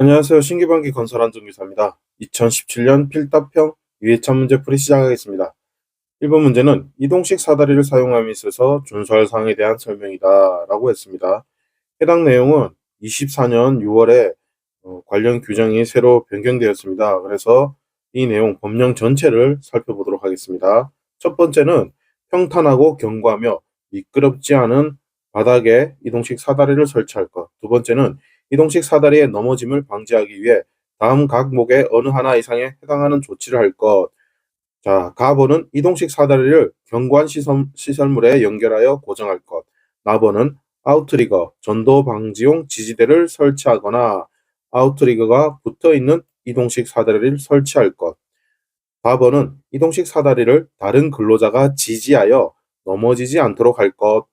안녕하세요. 신기반기 건설 안정기사입니다. 2017년 필답형 유해차 문제풀이 시작하겠습니다. 1번 문제는 이동식 사다리를 사용함에 있어서 준수할 사항에 대한 설명이다 라고 했습니다. 해당 내용은 24년 6월에 관련 규정이 새로 변경되었습니다. 그래서 이 내용 법령 전체를 살펴보도록 하겠습니다. 첫 번째는 평탄하고 견고하며 미끄럽지 않은 바닥에 이동식 사다리를 설치할 것. 두 번째는 이동식 사다리의 넘어짐을 방지하기 위해 다음 각목의 어느 하나 이상에 해당하는 조치를 할 것. 자, 가번은 이동식 사다리를 견고한 시설물에 연결하여 고정할 것. 나번은 아웃트리거, 전도 방지용 지지대를 설치하거나 아웃트리거가 붙어있는 이동식 사다리를 설치할 것. 4번은 이동식 사다리를 다른 근로자가 지지하여 넘어지지 않도록 할 것.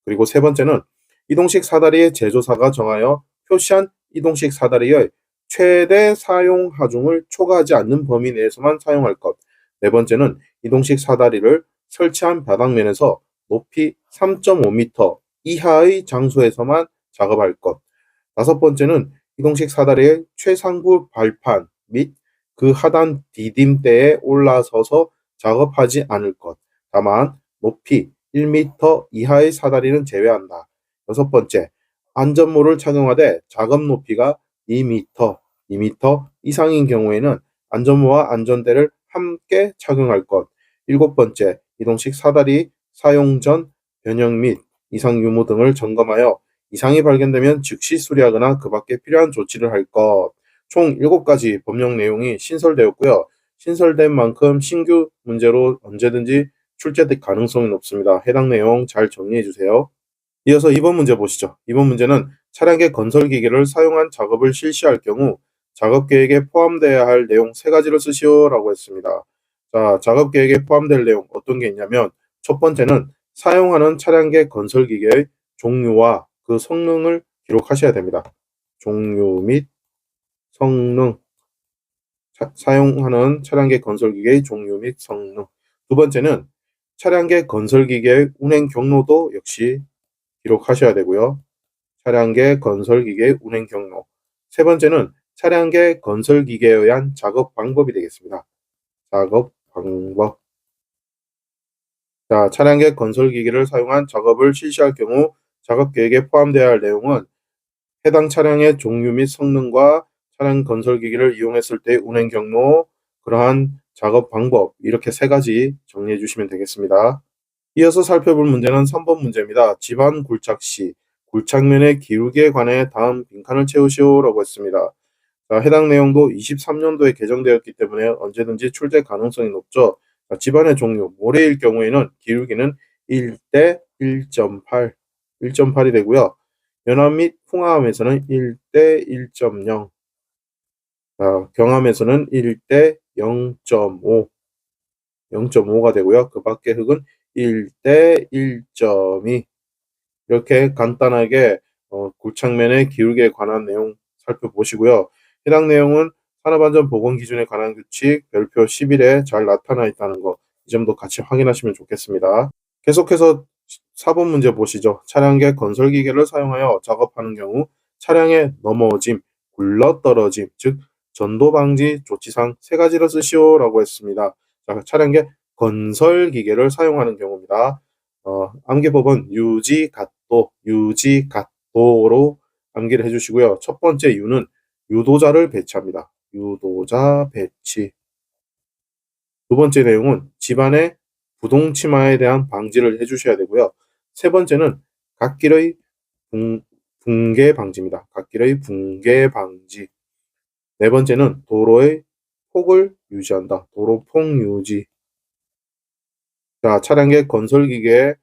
그리고 세 번째는 이동식 사다리의 제조사가 정하여 표시한 이동식 사다리의 최대 사용 하중을 초과하지 않는 범위 내에서만 사용할 것. 네 번째는 이동식 사다리를 설치한 바닥면에서 높이 3.5m 이하의 장소에서만 작업할 것. 다섯 번째는 이동식 사다리의 최상부 발판 및 그 하단 디딤대에 올라서서 작업하지 않을 것. 다만 높이 1m 이하의 사다리는 제외한다. 여섯 번째, 안전모를 착용하되 작업 높이가 2m, 2m 이상인 경우에는 안전모와 안전대를 함께 착용할 것. 일곱 번째, 이동식 사다리 사용 전 변형 및 이상 유무 등을 점검하여 이상이 발견되면 즉시 수리하거나 그 밖에 필요한 조치를 할 것. 총 7가지 법령 내용이 신설되었고요. 신설된 만큼 신규 문제로 언제든지 출제될 가능성이 높습니다. 해당 내용 잘 정리해 주세요. 이어서 2번 문제 보시죠. 2번 문제는 차량의 건설기계를 사용한 작업을 실시할 경우 작업계획에 포함되어야 할 내용 3가지를 쓰시오 라고 했습니다. 자, 작업계획에 포함될 내용 어떤 게 있냐면 첫 번째는 사용하는 차량계 건설기계의 종류와 그 성능을 기록하셔야 됩니다. 종류 및 성능, 사용하는 차량계 건설기계의 종류 및 성능. 두 번째는 차량계 건설기계의 운행 경로도 역시 기록하셔야 되고요. 차량계 건설기계의 운행 경로. 세 번째는 차량계 건설기계에 의한 작업 방법이 되겠습니다. 작업 방법. 자, 차량계 건설기계를 사용한 작업을 실시할 경우 작업 계획에 포함되어야 할 내용은 해당 차량의 종류 및 성능과 차량 건설기기를 이용했을 때 운행 경로, 그러한 작업 방법 이렇게 3가지 정리해 주시면 되겠습니다. 이어서 살펴볼 문제는 3번 문제입니다. 집안 굴착 시 굴착면의 기울기에 관해 다음 빈칸을 채우시오 라고 했습니다. 자, 해당 내용도 23년도에 개정되었기 때문에 언제든지 출제 가능성이 높죠. 자, 집안의 종류, 모래일 경우에는 기울기는 1대 1.8, 1.8이 되고요. 연암 및 풍화암에서는 1대 1.0, 경암에서는 1대 0.5, 0.5가 되고요. 그 밖의 흙은 1대 1.2 이렇게 간단하게 굴착면의 기울기에 관한 내용 살펴보시고요. 해당 내용은 산업안전보건기준에 관한 규칙 별표 11에 잘 나타나 있다는 거, 이 점도 같이 확인하시면 좋겠습니다. 계속해서 4번 문제 보시죠. 차량계 건설기계를 사용하여 작업하는 경우 차량의 넘어짐, 굴러떨어짐, 즉 전도방지 조치상 3가지를 쓰시오 라고 했습니다. 자, 차량계 건설기계를 사용하는 경우입니다. 암기법은 유지갓도로 암기를 해주시고요. 첫 번째 유는 유도자를 배치합니다. 유도자 배치. 두 번째 내용은 집안의 부동치마에 대한 방지를 해주셔야 되고요. 세 번째는 갓길의 붕괴 방지입니다. 갓길의 붕괴 방지. 네 번째는 도로의 폭을 유지한다. 도로폭 유지. 자, 차량의 건설기계의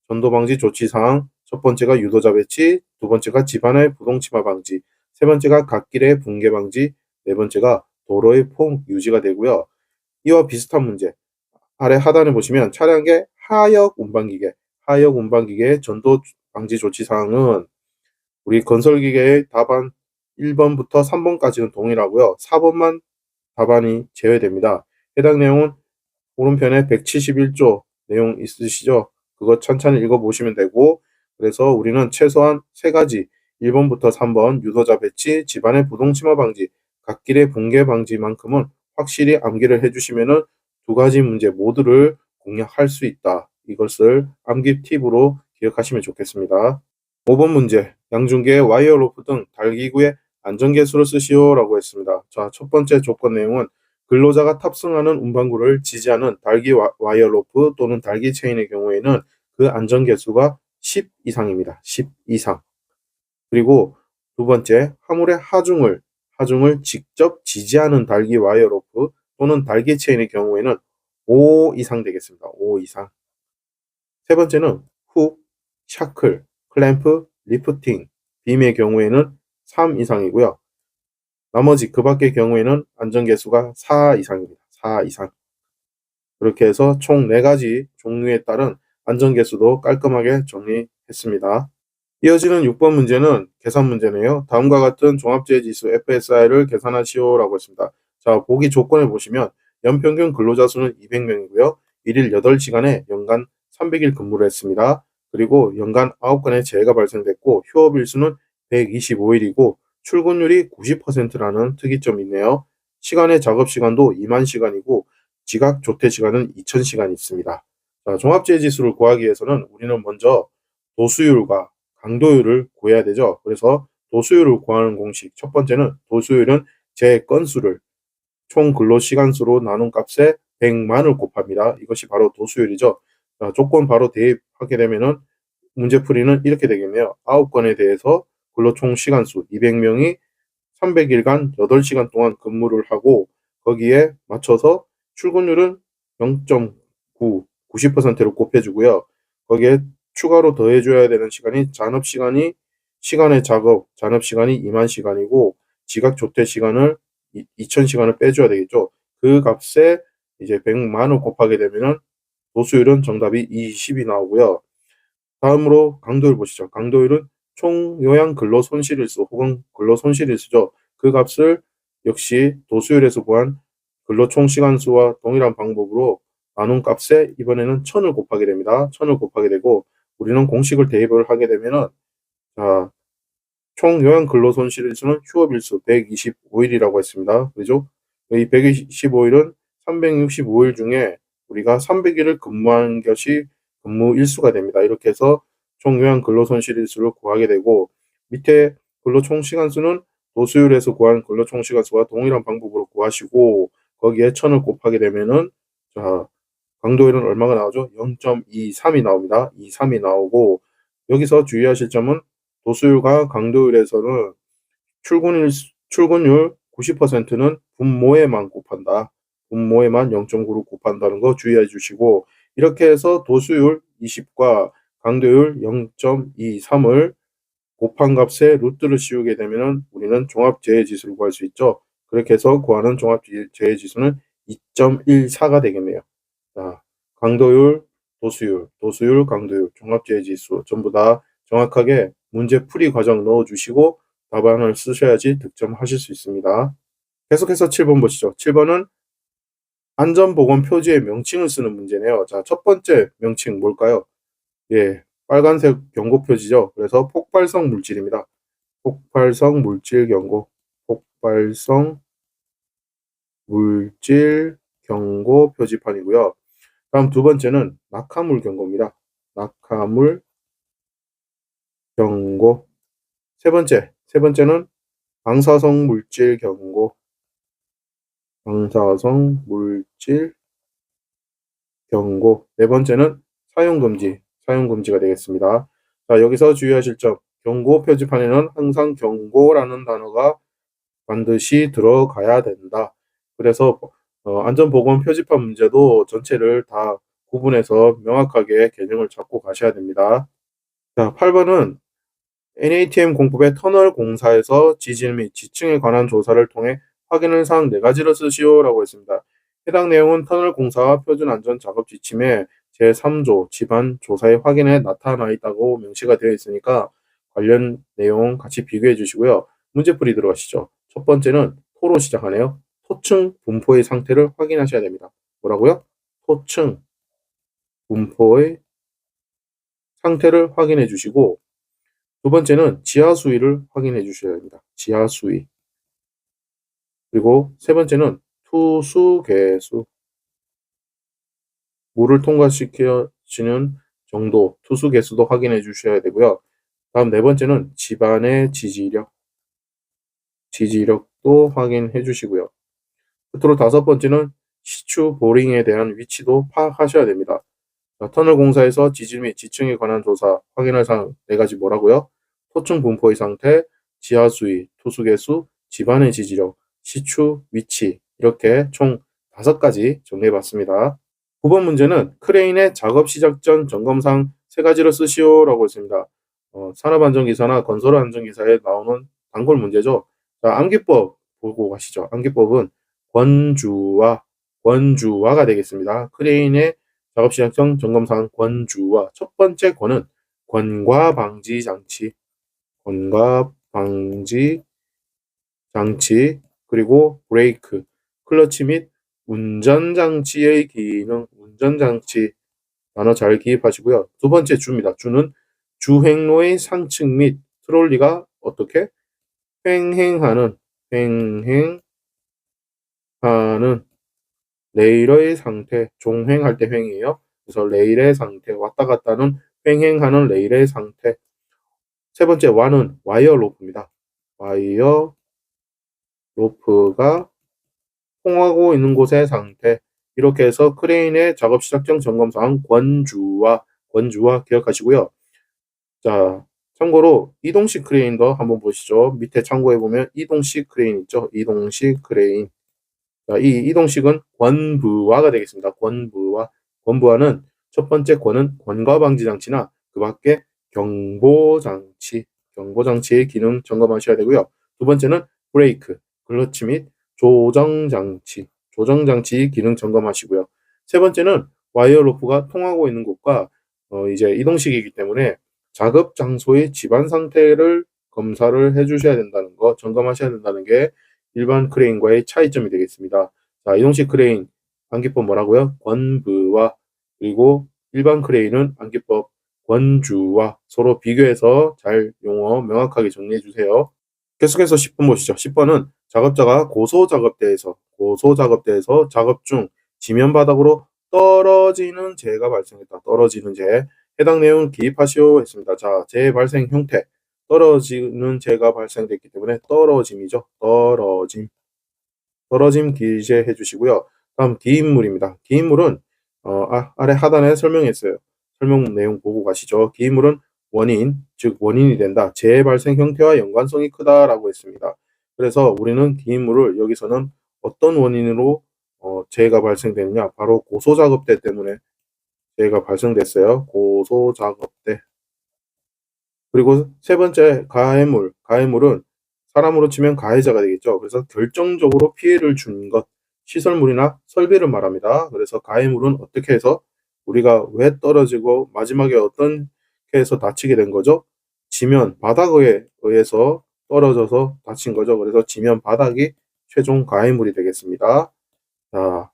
전도방지 조치사항. 첫 번째가 유도자 배치, 두 번째가 집안의 부동치마 방지, 세 번째가 갓길의 붕괴 방지, 네 번째가 도로의 폭 유지가 되고요. 이와 비슷한 문제. 아래 하단에 보시면 차량의 하역 운반기계의 전도 방지 조치 사항은 우리 건설기계의 답안 1번부터 3번까지는 동일하고요. 4번만 답안이 제외됩니다. 해당 내용은 오른편에 171조 내용 있으시죠? 그거 천천히 읽어보시면 되고, 그래서 우리는 최소한 3가지 1번부터 3번 유도자 배치, 집안의 부동침화 방지, 갓길의 붕괴 방지만큼은 확실히 암기를 해주시면은 두 가지 문제 모두를 공략할 수 있다. 이것을 암기 팁으로 기억하시면 좋겠습니다. 5번 문제, 양중계의 와이어 로프 등 달기구의 안전개수를 쓰시오라고 했습니다. 자, 첫 번째 조건 내용은 근로자가 탑승하는 운반구를 지지하는 달기 와이어 로프 또는 달기 체인의 경우에는 그 안전개수가 10 이상입니다. 10 이상. 그리고 두 번째, 화물의 하중을 직접 지지하는 달기 와이어 로프 또는 달기 체인의 경우에는 5 이상 되겠습니다. 5 이상. 세 번째는 훅, 샤클, 클램프, 리프팅, 빔의 경우에는 3 이상이고요. 나머지 그 밖의 경우에는 안전개수가 4 이상입니다. 4 이상. 그렇게 해서 총 4가지 종류에 따른 안전개수도 깔끔하게 정리했습니다. 이어지는 6번 문제는 계산 문제네요. 다음과 같은 종합재해지수 FSI를 계산하시오라고 했습니다. 자, 보기 조건을 보시면 연평균 근로자 수는 200명이고요. 일일 8시간에 연간 300일 근무를 했습니다. 그리고 연간 9건의 재해가 발생됐고 휴업일 수는 125일이고 출근율이 90%라는 특이점이 있네요. 시간의 작업 시간도 2만 시간이고 지각 조퇴 시간은 2000시간이 있습니다. 자, 종합재해지수를 구하기 위해서는 우리는 먼저 도수율과 강도율을 구해야 되죠. 그래서 도수율을 구하는 공식 첫 번째는 도수율은 제 건수를 총 근로시간 수로 나눈 값에 100만을 곱합니다. 이것이 바로 도수율이죠. 자, 조건 바로 대입하게 되면은 문제풀이는 이렇게 되겠네요. 9건에 대해서 근로 총 시간 수 200명이 300일간 8시간 동안 근무를 하고 거기에 맞춰서 출근율은 0.9, 90%로 곱해주고요. 거기에 추가로 더해줘야 되는 시간이 시간의 작업, 잔업 시간이 2만 시간이고 지각 조퇴 시간을 2000시간을 빼줘야 되겠죠. 그 값에 이제 100만을 곱하게 되면은 도수율은 정답이 20이 나오고요. 다음으로 강도율 보시죠. 강도율은 총 요양 근로 손실일수 혹은 근로 손실일수죠. 그 값을 역시 도수율에서 구한 근로 총 시간수와 동일한 방법으로 나눈 값에 이번에는 1000을 곱하게 됩니다. 1000을 곱하게 되고 우리는 공식을 대입을 하게 되면은 자, 총 요양 근로 손실일수는 휴업일수 125일이라고 했습니다. 그죠? 이 125일은 365일 중에 우리가 300일을 근무한 것이 근무 일수가 됩니다. 이렇게 해서 총 요양 근로 손실일수를 구하게 되고 밑에 근로 총 시간수는 도수율에서 구한 근로 총 시간수와 동일한 방법으로 구하시고 거기에 1000을 곱하게 되면은 자, 강도율은 얼마가 나오죠? 0.23이 나옵니다. 23이 나오고 여기서 주의하실 점은 도수율과 강도율에서는 출근율 90%는 분모에만 곱한다. 분모에만 0.9로 곱한다는 거 주의해 주시고 이렇게 해서 도수율 20과 강도율 0.23을 곱한 값에 루트를 씌우게 되면 우리는 종합재해지수를 구할 수 있죠. 그렇게 해서 구하는 종합재해지수는 2.14가 되겠네요. 자, 강도율, 도수율, 강도율, 종합재해지수 전부 다 정확하게 문제 풀이 과정 넣어주시고 답안을 쓰셔야지 득점하실 수 있습니다. 계속해서 7번 보시죠. 7번은 안전보건 표지의 명칭을 쓰는 문제네요. 자, 첫 번째 명칭 뭘까요? 예, 빨간색 경고 표지죠. 그래서 폭발성 물질입니다. 폭발성 물질 경고, 폭발성 물질 경고 표지판이고요. 다음 두 번째는 낙하물 경고입니다. 낙하물 경고. 세 번째는 방사성 물질 경고, 방사성 물질 경고. 네 번째는 사용금지가 되겠습니다. 자, 여기서 주의하실 점, 경고 표지판에는 항상 경고라는 단어가 반드시 들어가야 된다. 그래서 안전보건 표지판 문제도 전체를 다 구분해서 명확하게 개념을 잡고 가셔야 됩니다. 자, 8번은 NATM 공법의 터널 공사에서 지질 및 지층에 관한 조사를 통해 확인할 사항 4가지를 쓰시오라고 했습니다. 해당 내용은 터널 공사와 표준 안전 작업 지침의 제3조 집안 조사의 확인에 나타나 있다고 명시가 되어 있으니까 관련 내용 같이 비교해 주시고요. 문제풀이 들어가시죠. 첫 번째는 토로 시작하네요. 토층 분포의 상태를 확인하셔야 됩니다. 뭐라고요? 토층 분포의 상태를 확인해 주시고 두 번째는 지하 수위를 확인해 주셔야 됩니다. 지하 수위. 그리고 세 번째는 투수 개수. 물을 통과시켜주는 정도, 투수 개수도 확인해 주셔야 되고요. 다음 네 번째는 집안의 지지력도 확인해 주시고요. 끝으로 다섯 번째는 시추 보링에 대한 위치도 파악하셔야 됩니다. 자, 터널 공사에서 지질 및 지층에 관한 조사 확인할 사항 네 가지 뭐라고요? 토층 분포의 상태, 지하 수위, 투수 개수, 집안의 지지력, 시추, 위치 이렇게 총 5가지 정리해 봤습니다. 9번 문제는 크레인의 작업 시작 전 점검사항 3가지로 쓰시오라고 했습니다. 산업안전기사나 건설안전기사에 나오는 단골 문제죠. 자, 암기법 보고 가시죠. 암기법은 권주와가 되겠습니다. 크레인의 작업 시작 전 점검사항 권주와 첫 번째 권은 권과 방지 장치, 그리고 브레이크, 클러치 및 운전장치의 기능, 운전장치 단어 잘 기입하시고요. 두 번째 주입니다. 주는 주행로의 상층 및 트롤리가 어떻게 횡행하는 레일의 상태, 종횡할 때 횡이에요. 그래서 레일의 상태, 왔다 갔다 하는 횡행하는 레일의 상태. 세 번째 와는 와이어 로프입니다. 와이어 로프가 통하고 있는 곳의 상태. 이렇게 해서 크레인의 작업 시작 전 점검 사항 권주와 기억하시고요. 자, 참고로 이동식 크레인도 한번 보시죠. 밑에 참고해 보면 이동식 크레인 있죠. 이동식 크레인. 자, 이 이동식은 권부화가 되겠습니다. 권부화는 첫 번째 권은 권과 방지 장치나 그 밖에 경보장치의 기능 점검하셔야 되고요. 두 번째는 브레이크, 클러치 및 조정장치 기능 점검하시고요. 세 번째는 와이어 로프가 통하고 있는 곳과 이제 이동식이기 때문에 작업 장소의 집안 상태를 검사를 해주셔야 된다는 거, 점검하셔야 된다는 게 일반 크레인과의 차이점이 되겠습니다. 자, 이동식 크레인 암기법 뭐라고요? 권부와 그리고 일반 크레인은 암기법 권주와 서로 비교해서 잘 용어 명확하게 정리해 주세요. 계속해서 10번 보시죠. 10번은 작업자가 고소작업대에서 작업 중 지면 바닥으로 떨어지는 재해가 발생했다. 떨어지는 재해. 해당 내용을 기입하시오 했습니다. 자, 재해 발생 형태. 떨어지는 재해가 발생됐기 때문에 떨어짐이죠. 떨어짐 기재해 주시고요. 다음 기인물입니다. 기인물은 아래 하단에 설명했어요. 설명 내용 보고 가시죠. 기인물은 원인, 즉 원인이 된다. 재해 발생 형태와 연관성이 크다라고 했습니다. 그래서 우리는 기인물을 여기서는 어떤 원인으로 재해가 발생됐냐? 바로 고소작업대 때문에 재해가 발생됐어요. 고소작업대. 그리고 세 번째 가해물은 사람으로 치면 가해자가 되겠죠. 그래서 결정적으로 피해를 준 것, 시설물이나 설비를 말합니다. 그래서 가해물은 어떻게 해서 우리가 왜 떨어지고 마지막에 어떻게 해서 다치게 된 거죠? 지면 바닥에 의해서 떨어져서 다친 거죠. 그래서 지면 바닥이 최종 가해물이 되겠습니다. 자,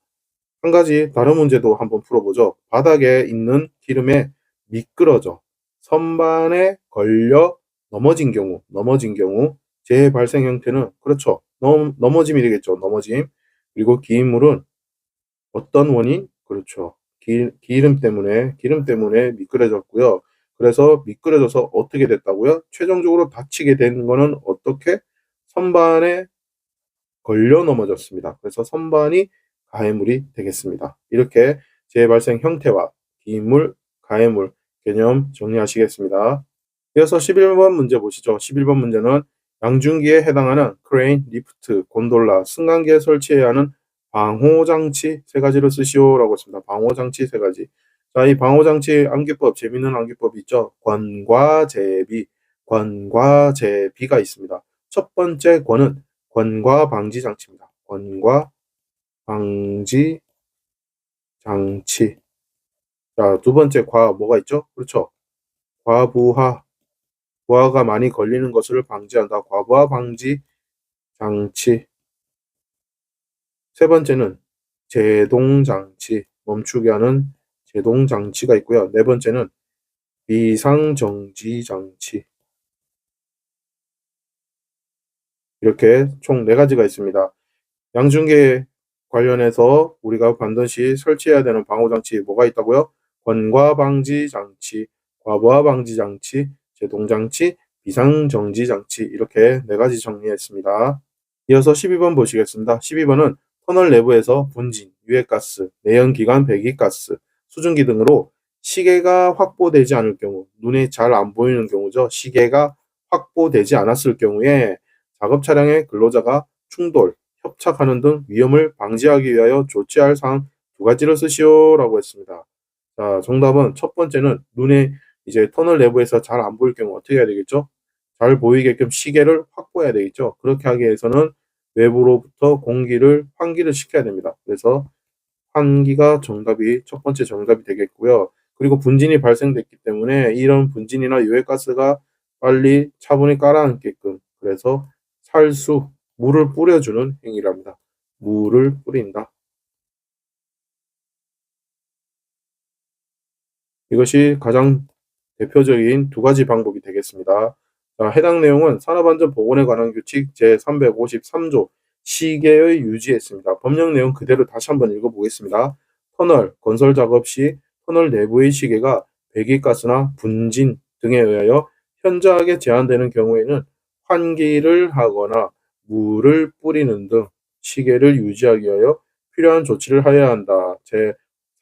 한 가지 다른 문제도 한번 풀어보죠. 바닥에 있는 기름에 미끄러져 선반에 걸려 넘어진 경우 재해 발생 형태는 그렇죠. 넘어짐이 되겠죠. 넘어짐. 그리고 기인물은 어떤 원인? 그렇죠. 기름 때문에 미끄러졌고요. 그래서 미끄러져서 어떻게 됐다고요? 최종적으로 다치게 된 거는 어떻게? 선반에 걸려 넘어졌습니다. 그래서 선반이 가해물이 되겠습니다. 이렇게 재해 발생 형태와 기인물, 가해물 개념 정리하시겠습니다. 이어서 11번 문제 보시죠. 11번 문제는 양중기에 해당하는 크레인, 리프트, 곤돌라, 승강기에 설치해야 하는 방호장치 3가지를 쓰시오라고 했습니다. 방호장치 3가지. 자, 이 방호장치 암기법, 재밌는 암기법이 있죠. 권과 제비가 있습니다. 첫 번째 권은 권과 방지 장치입니다. 권과 방지 장치. 자, 두 번째 과 뭐가 있죠? 그렇죠. 부하가 많이 걸리는 것을 방지한다. 과부하 방지 장치. 세 번째는 제동 장치. 멈추게 하는 제동 장치가 있고요. 네 번째는 비상 정지 장치. 이렇게 총 4가지가 있습니다. 양중계 관련해서 우리가 반드시 설치해야 되는 방호장치 뭐가 있다고요? 권과 방지 장치, 과부하 방지 장치, 제동장치, 비상정지 장치 이렇게 4가지 정리했습니다. 이어서 12번 보시겠습니다. 12번은 터널 내부에서 분진, 유해가스, 내연기관 배기가스, 수증기 등으로 시계가 확보되지 않을 경우, 눈에 잘 안 보이는 경우죠. 시계가 확보되지 않았을 경우에 작업 차량의 근로자가 충돌, 협착하는 등 위험을 방지하기 위하여 조치할 사항 2가지를 쓰시오라고 했습니다. 자, 정답은 첫 번째는 눈에 이제 터널 내부에서 잘 안 보일 경우 어떻게 해야 되겠죠? 잘 보이게끔 시계를 확보해야 되겠죠. 그렇게 하기 위해서는 외부로부터 환기를 시켜야 됩니다. 그래서 환기가 첫 번째 정답이 되겠고요. 그리고 분진이 발생됐기 때문에 이런 분진이나 유해가스가 빨리 차분히 가라앉게끔, 그래서 살수, 물을 뿌려주는 행위랍니다. 물을 뿌린다. 이것이 가장 대표적인 2가지 방법이 되겠습니다. 자, 해당 내용은 산업안전보건에 관한 규칙 제353조 시계의 유지했습니다. 법령 내용 그대로 다시 한번 읽어보겠습니다. 터널 건설 작업 시 터널 내부의 시계가 배기가스나 분진 등에 의하여 현저하게 제한되는 경우에는 환기를 하거나 물을 뿌리는 등 시계를 유지하기 위하여 필요한 조치를 하여야 한다.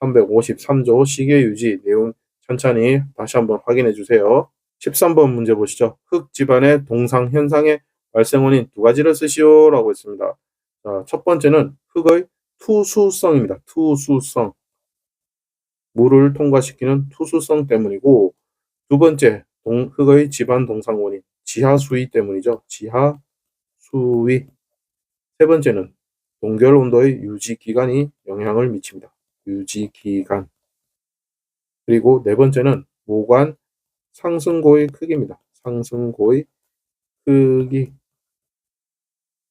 제353조 시계 유지 내용 천천히 다시 한번 확인해 주세요. 13번 문제 보시죠. 흙 집안의 동상 현상의 발생 원인 2가지를 쓰시오라고 했습니다. 자, 첫 번째는 흙의 투수성입니다. 투수성. 물을 통과시키는 투수성 때문이고, 두 번째, 흙의 집안 동상 원인, 지하 수위 때문이죠. 지하 수위. 세 번째는 동결 온도의 유지 기간이 영향을 미칩니다. 유지 기간. 그리고 네 번째는 모관 상승고의 크기입니다. 상승고의 크기.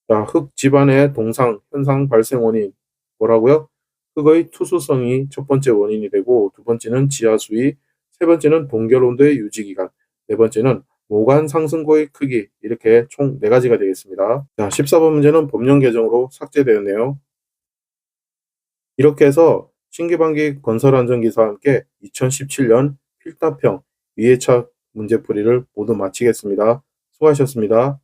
자, 흙 집안의 동상 현상 발생 원인 뭐라고요? 흙의 투수성이 첫 번째 원인이 되고, 두 번째는 지하 수위, 세 번째는 동결 온도의 유지 기간, 네 번째는 모관 상승고의 크기. 이렇게 총 4가지가 되겠습니다. 자, 14번 문제는 법령 개정으로 삭제되었네요. 이렇게 해서 신규반기 건설안전기사와 함께 2017년 필답형 위해차 문제풀이를 모두 마치겠습니다. 수고하셨습니다.